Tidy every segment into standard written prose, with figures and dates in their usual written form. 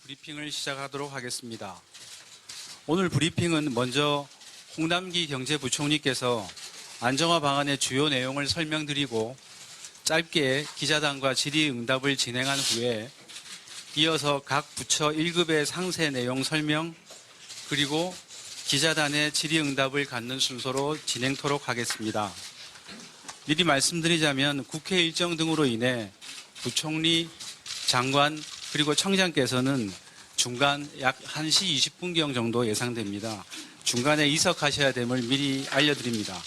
브리핑을 시작하도록 하겠습니다. 오늘 브리핑은 먼저 홍남기 경제부총리께서 안정화 방안의 주요 내용을 설명드리고 짧게 기자단과 질의응답을 진행한 후에 이어서 각 부처 1급의 상세 내용 설명 그리고 기자단의 질의응답을 갖는 순서로 진행토록 하겠습니다. 미리 말씀드리자면 국회 일정 등으로 인해 부총리, 장관 그리고 청장께서는 중간 약 1시 20분경 정도 예상됩니다. 중간에 이석하셔야 됨을 미리 알려드립니다.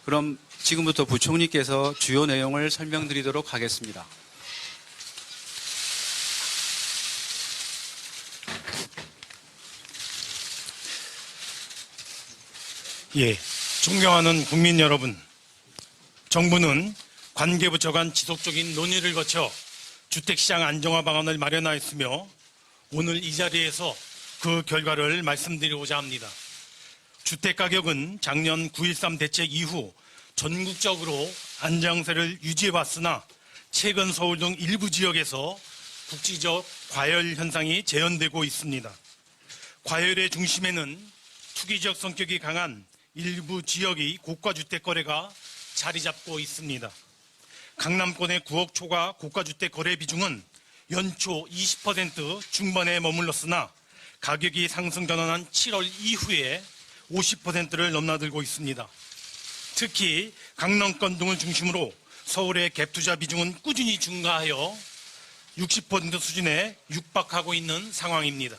그럼 지금부터 부총리께서 주요 내용을 설명드리도록 하겠습니다. 존경하는 국민 여러분, 정부는 관계부처 간 지속적인 논의를 거쳐 주택시장 안정화 방안을 마련하였으며 오늘 이 자리에서 그 결과를 말씀드리고자 합니다. 주택가격은 작년 9.13 대책 이후 전국적으로 안정세를 유지해왔으나 최근 서울 등 일부 지역에서 국지적 과열 현상이 재현되고 있습니다. 과열의 중심에는 투기적 성격이 강한 일부 지역의 고가주택 거래가 자리 잡고 있습니다. 강남권의 9억 초과 고가주택 거래 비중은 연초 20% 중반에 머물렀으나 가격이 상승 전환한 7월 이후에 50%를 넘나들고 있습니다. 특히 강남권 등을 중심으로 서울의 갭투자 비중은 꾸준히 증가하여 60% 수준에 육박하고 있는 상황입니다.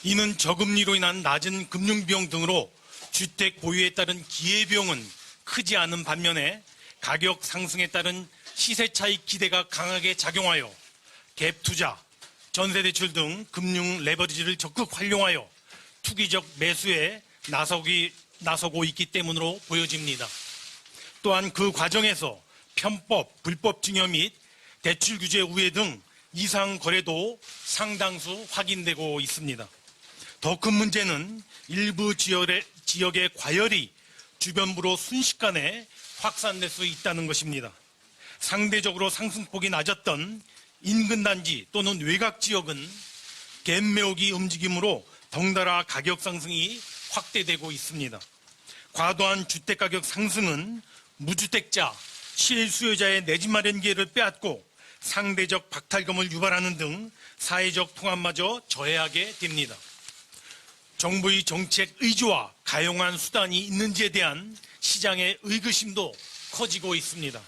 이는 저금리로 인한 낮은 금융비용 등으로 주택 보유에 따른 기회비용은 크지 않은 반면에 가격 상승에 따른 시세 차익 기대가 강하게 작용하여 갭 투자, 전세대출 등 금융 레버리지를 적극 활용하여 투기적 매수에 나서고 있기 때문으로 보여집니다. 또한 그 과정에서 편법, 불법 증여 및 대출 규제 우회 등 이상 거래도 상당수 확인되고 있습니다. 더 큰 문제는 일부 지역의 과열이 주변부로 순식간에 확산될 수 있다는 것입니다. 상대적으로 상승폭이 낮았던 인근 단지 또는 외곽 지역은 갭 메우기 움직임으로 덩달아 가격 상승이 확대되고 있습니다. 과도한 주택가격 상승은 무주택자, 실수요자의 내집 마련 기회를 빼앗고 상대적 박탈감을 유발하는 등 사회적 통합마저 저해하게 됩니다. 정부의 정책 의지와 가용한 수단이 있는지에 대한 시장의 의구심도 커지고 있습니다.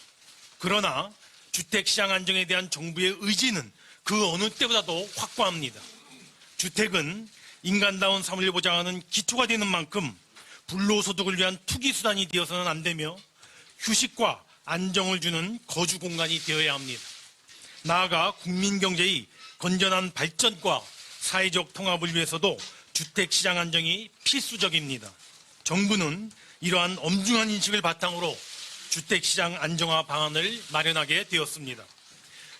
그러나 주택시장 안정에 대한 정부의 의지는 그 어느 때보다도 확고합니다. 주택은 인간다운 삶을 보장하는 기초가 되는 만큼 불로소득을 위한 투기수단이 되어서는 안 되며 휴식과 안정을 주는 거주 공간이 되어야 합니다. 나아가 국민경제의 건전한 발전과 사회적 통합을 위해서도 주택시장 안정이 필수적입니다. 정부는 이러한 엄중한 인식을 바탕으로 주택시장 안정화 방안을 마련하게 되었습니다.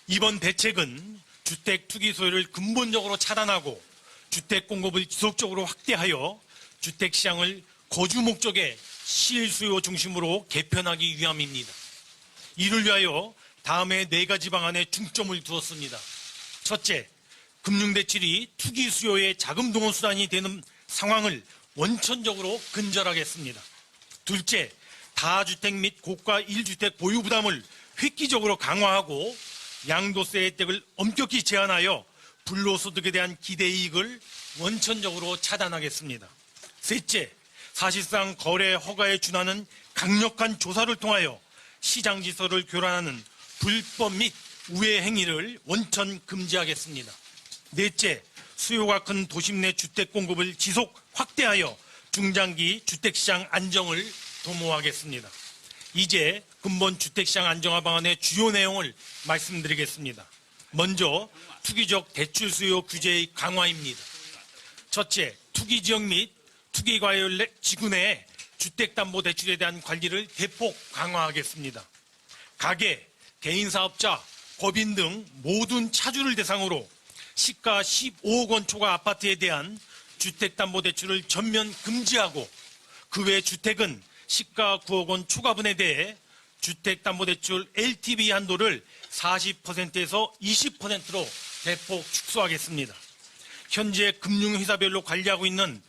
이번 대책은 주택 투기 소요를 근본적으로 차단하고 주택 공급을 지속적으로 확대하여 주택시장을 거주 목적의 실수요 중심으로 개편하기 위함입니다. 이를 위하여 다음에 4가지 방안에 중점을 두었습니다. 첫째, 금융대출이 투기 수요의 자금 동원 수단이 되는 상황을 원천적으로 근절하겠습니다. 둘째, 다주택 및 고가 1주택 보유 부담을 획기적으로 강화하고 양도세 혜택을 엄격히 제한하여 불로소득에 대한 기대이익을 원천적으로 차단하겠습니다. 셋째, 사실상 거래 허가에 준하는 강력한 조사를 통하여 시장지서를 교란하는 불법 및 우회 행위를 원천 금지하겠습니다. 넷째, 수요가 큰 도심 내 주택 공급을 지속 확대하여 중장기 주택시장 안정을 도모하겠습니다. 이제 근본 주택시장 안정화 방안의 주요 내용을 말씀드리겠습니다. 먼저 투기적 대출 수요 규제의 강화입니다. 첫째, 투기지역 및 투기과열 지구 내 주택담보대출에 대한 관리를 대폭 강화하겠습니다. 가계, 개인사업자, 법인 등 모든 차주를 대상으로 시가 15억 원 초과 아파트에 대한 주택담보대출을 전면 금지하고 그 외 주택은 시가 9억 원 초과분에 대해 주택담보대출 LTV 한도를 40%에서 20%로 대폭 축소하겠습니다. 현재 금융회사별로 관리하고 있는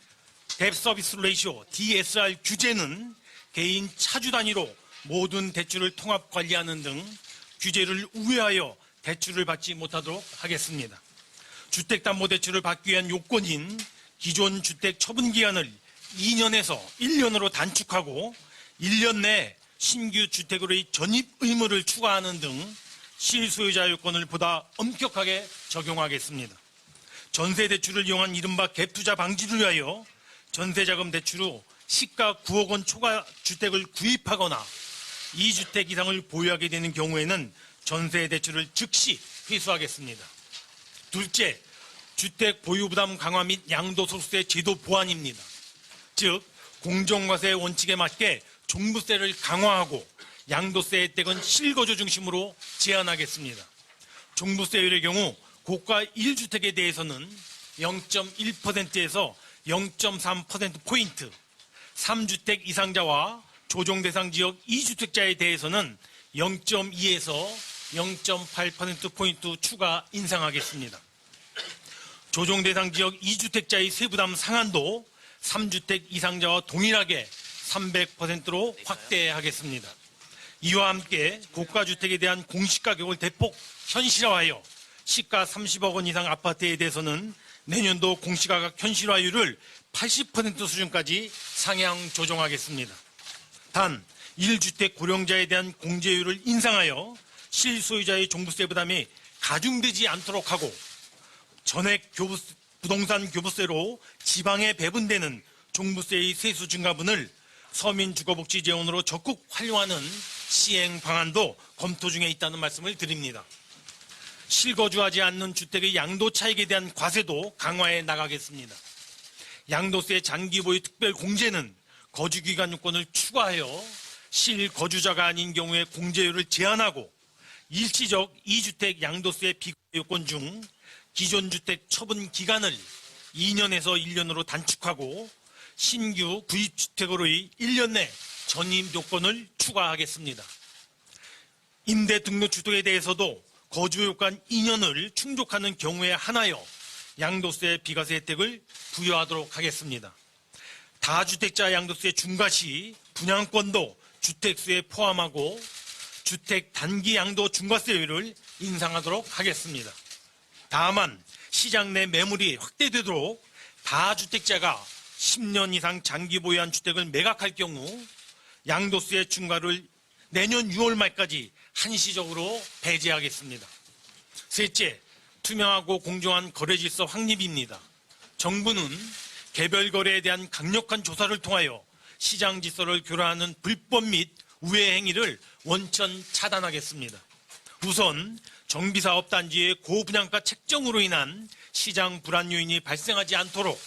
뎁 서비스 레이쇼 DSR 규제는 개인 차주 단위로 모든 대출을 통합 관리하는 등 규제를 우회하여 대출을 받지 못하도록 하겠습니다. 주택담보대출을 받기 위한 요건인 기존 주택 처분 기간을 2년에서 1년으로 단축하고 1년 내 신규 주택으로의 전입 의무를 추가하는 등 실소유자 요건을 보다 엄격하게 적용하겠습니다. 전세대출을 이용한 이른바 갭투자 방지를 위하여 전세자금 대출 후 시가 9억 원 초과 주택을 구입하거나 2주택 이상을 보유하게 되는 경우에는 전세대출을 즉시 회수하겠습니다. 둘째, 주택 보유부담 강화 및 양도소득세 제도 보완입니다. 즉, 공정과세 원칙에 맞게 종부세를 강화하고 양도세 혜택은 실거주 중심으로 제한하겠습니다. 종부세율의 경우 고가 1주택에 대해서는 0.1%에서 0.3%포인트, 3주택 이상자와 조정 대상 지역 2주택자에 대해서는 0.2에서 0.8%포인트 추가 인상하겠습니다. 조정 대상 지역 2주택자의 세부담 상한도 3주택 이상자와 동일하게 300%로 확대하겠습니다. 이와 함께 고가주택에 대한 공시가격을 대폭 현실화하여 시가 30억 원 이상 아파트에 대해서는 내년도 공시가격 현실화율을 80% 수준까지 상향 조정하겠습니다. 단 1주택 고령자에 대한 공제율을 인상하여 실소유자의 종부세 부담이 가중되지 않도록 하고 전액 부동산 교부세로 지방에 배분되는 종부세의 세수 증가분을 서민주거복지재원으로 적극 활용하는 시행 방안도 검토 중에 있다는 말씀을 드립니다. 실거주하지 않는 주택의 양도 차익에 대한 과세도 강화해 나가겠습니다. 양도세 장기 보유 특별 공제는 거주기간 요건을 추가하여 실거주자가 아닌 경우에 공제율을 제한하고 일시적 2주택 양도세 비과세 요건 중 기존 주택 처분 기간을 2년에서 1년으로 단축하고 신규 구입주택으로의 1년 내 전입 요건을 추가하겠습니다. 임대 등록주택에 대해서도 거주요건 2년을 충족하는 경우에 한하여 양도세 비과세 혜택을 부여하도록 하겠습니다. 다주택자 양도세 중과 시 분양권도 주택수에 포함하고 주택 단기 양도 중과세율을 인상하도록 하겠습니다. 다만 시장 내 매물이 확대되도록 다주택자가 10년 이상 장기 보유한 주택을 매각할 경우 양도세 중과를 내년 6월 말까지 한시적으로 배제하겠습니다. 셋째, 투명하고 공정한 거래질서 확립입니다. 정부는 개별 거래에 대한 강력한 조사를 통하여 시장 질서를 교란하는 불법 및 우회 행위를 원천 차단하겠습니다. 우선 정비사업 단지의 고분양가 책정으로 인한 시장 불안 요인이 발생하지 않도록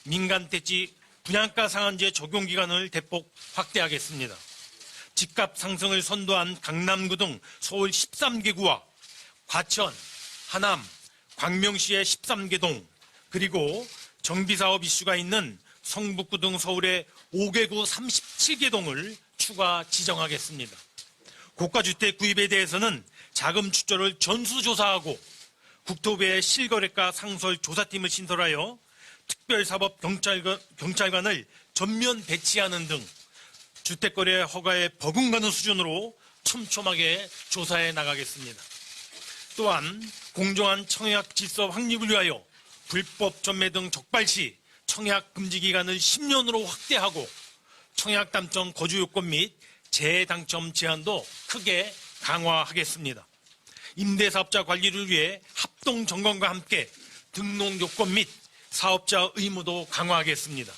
민간택지 분양가 상한제 적용 기간을 대폭 확대하겠습니다. 집값 상승을 선도한 강남구 등 서울 13개 구와 과천, 하남, 광명시의 13개 동, 그리고 정비사업 이슈가 있는 성북구 등 서울의 5개 구 37개 동을 추가 지정하겠습니다. 고가주택 구입에 대해서는 자금 출처를 전수조사하고 국토부의 실거래가 상설 조사팀을 신설하여 특별사법 경찰관을 전면 배치하는 등 주택거래 허가에 버금가는 수준으로 촘촘하게 조사해 나가겠습니다. 또한 공정한 청약 질서 확립을 위하여 불법 전매 등 적발 시 청약 금지 기간을 10년으로 확대하고 청약 당첨 거주 요건 및 재당첨 제한도 크게 강화하겠습니다. 임대사업자 관리를 위해 합동 점검과 함께 등록 요건 및 사업자 의무도 강화하겠습니다.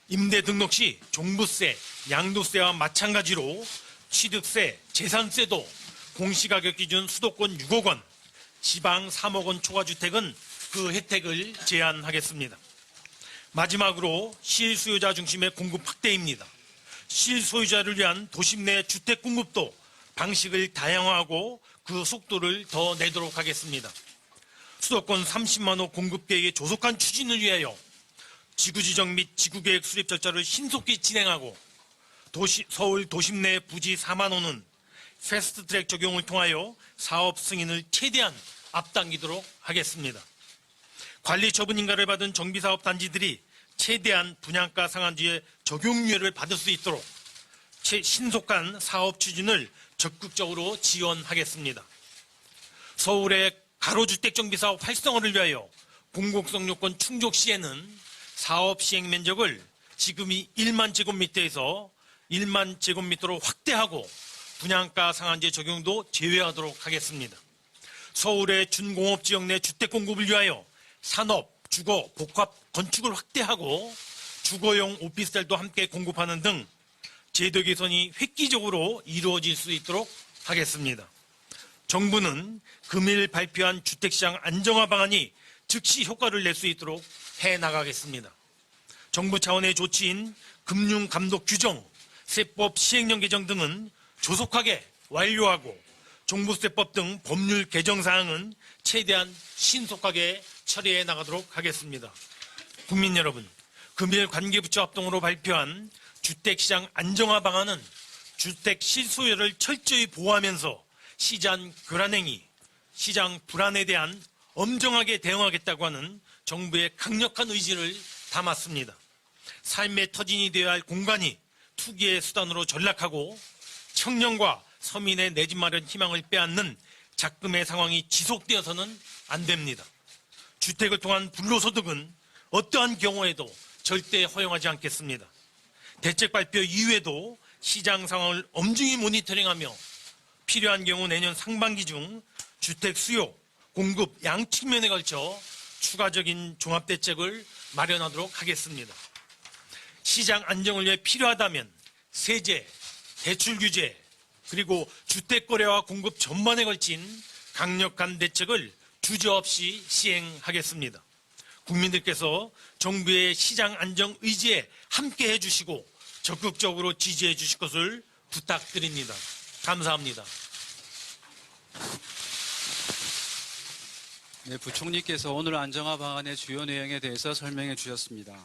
임대 등록 시 종부세, 양도세와 마찬가지로 취득세, 재산세도 공시가격 기준 수도권 6억 원, 지방 3억 원 초과주택은 그 혜택을 제한하겠습니다. 마지막으로 실수요자 중심의 공급 확대입니다. 실소유자를 위한 도심 내 주택 공급도 방식을 다양화하고 그 속도를 더 내도록 하겠습니다. 수도권 30만 호 공급 계획의 조속한 추진을 위하여 지구지정 및 지구계획 수립 절차를 신속히 진행하고 서울 도심 내 부지 4만 호는 패스트트랙 적용을 통하여 사업 승인을 최대한 앞당기도록 하겠습니다. 관리처분 인가를 받은 정비사업 단지들이 최대한 분양가 상한제의 적용유예를 받을 수 있도록 신속한 사업 추진을 적극적으로 지원하겠습니다. 서울의 가로주택 정비사업 활성화를 위하여 공공성 요건 충족 시에는 사업 시행 면적을 지금이 1만 제곱미터에서 1만 제곱미터로 확대하고 분양가 상한제 적용도 제외하도록 하겠습니다. 서울의 준공업 지역 내 주택 공급을 위하여 산업, 주거, 복합 건축을 확대하고 주거용 오피스텔도 함께 공급하는 등 제도 개선이 획기적으로 이루어질 수 있도록 하겠습니다. 정부는 금일 발표한 주택시장 안정화 방안이 즉시 효과를 낼 수 있도록 해나가겠습니다. 정부 차원의 조치인 금융감독 규정, 세법 시행령 개정 등은 조속하게 완료하고 종부세법 등 법률 개정 사항은 최대한 신속하게 처리해 나가도록 하겠습니다. 국민 여러분, 금일 관계부처 합동으로 발표한 주택시장 안정화 방안은 주택 실소유를 철저히 보호하면서 시장 교란행위, 시장 불안에 대한 엄정하게 대응하겠다고 하는 정부의 강력한 의지를 담았습니다. 삶의 터전이 되어야 할 공간이 투기의 수단으로 전락하고 청년과 서민의 내 집 마련 희망을 빼앗는 작금의 상황이 지속되어서는 안 됩니다. 주택을 통한 불로소득은 어떠한 경우에도 절대 허용하지 않겠습니다. 대책 발표 이후에도 시장 상황을 엄중히 모니터링하며 필요한 경우 내년 상반기 중 주택 수요, 공급 양 측면에 걸쳐 추가적인 종합대책을 마련하도록 하겠습니다. 시장 안정을 위해 필요하다면 세제, 대출 규제, 그리고 주택 거래와 공급 전반에 걸친 강력한 대책을 주저없이 시행하겠습니다. 국민들께서 정부의 시장 안정 의지에 함께해 주시고 적극적으로 지지해 주실 것을 부탁드립니다. 감사합니다. 네, 부총리께서 오늘 안정화 방안의 주요 내용에 대해서 설명해 주셨습니다.